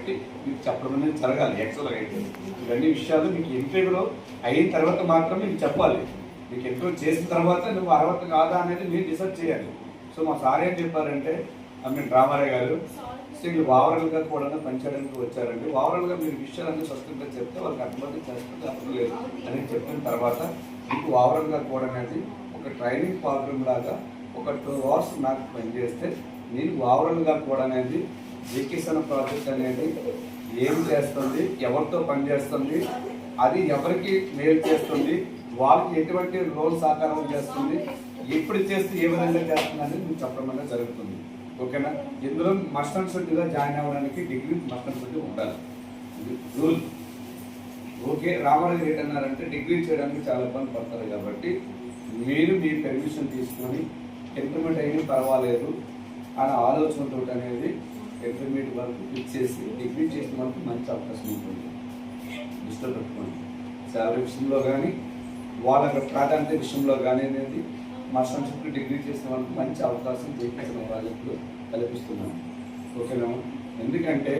పెట్టి మీకు చెప్పడం అనేది జరగాలి. యాక్చువల్గా అయితే ఇవన్నీ విషయాలు మీకు ఇంటర్వ్యూలో అయిన తర్వాత మాత్రమే మీకు చెప్పాలి. మీకు ఇంటర్వ్యూ చేసిన తర్వాత నువ్వు అర్హత కాదా అనేది మీరు డిసైడ్ చేయాలి. సో మా సార్ ఏం చెప్పారంటే, మీరు రామారావు గారు వీళ్ళు ఓవరాల్గా కూడా పనిచేయడానికి వచ్చారండి. ఓవరాల్గా మీరు విషయాలన్నీ స్పష్టంగా చెప్తే వాళ్ళకి అర్థమైతే చేస్తుంది, అర్థం లేదు అని చెప్పిన తర్వాత మీకు ఓవరాల్గా కూడా అనేది ఒక ట్రైనింగ్ ప్రోగ్రామ్ లాగా ఒక 2 hours నాకు పనిచేస్తే నేను ఓవరాల్గా కూడా అనేది వికసన ప్రాజెక్ట్ అనేది ఏం చేస్తుంది, ఎవరితో పనిచేస్తుంది, అది ఎవరికి మేలు చేస్తుంది, వాళ్ళకి ఎటువంటి రోల్ సహకారం చేస్తుంది, ఎప్పుడు చేస్తే ఏ విధంగా చేస్తుంది అనేది మీకు చెప్పడం జరుగుతుంది. ఓకేనా? ఇందులో మస్ట్ అండ్ షుడ్గా జాయిన్ అవ్వడానికి డిగ్రీ మస్ట్ అండ్ షుడ్ ఉండాలి, రూల్. ఓకే, రామారావు ఏంటి అన్నారంటే డిగ్రీ చేయడానికి చాలా ఇబ్బంది పడతారు కాబట్టి మీరు మీ పెర్మిషన్ తీసుకొని ఇంప్లిమెంట్ అయినా పర్వాలేదు అనే ఆలోచనతో అనేది ఇంటర్మీడియట్ వరకు ఫిక్స్ చేసి డిగ్రీ చేసిన వరకు మంచి అవకాశం ఉంటుంది. దృష్టిలో పెట్టుకోండి. శాలరీ విషయంలో కానీ వాళ్ళ ప్రాధాన్యత విషయంలో కానీ అనేది మా సంస్కృతి డిగ్రీ చేసిన వాళ్ళకి మంచి అవకాశం చేసిన ప్రాజెక్టులు కల్పిస్తున్నాం. ఓకేనా? ఎందుకంటే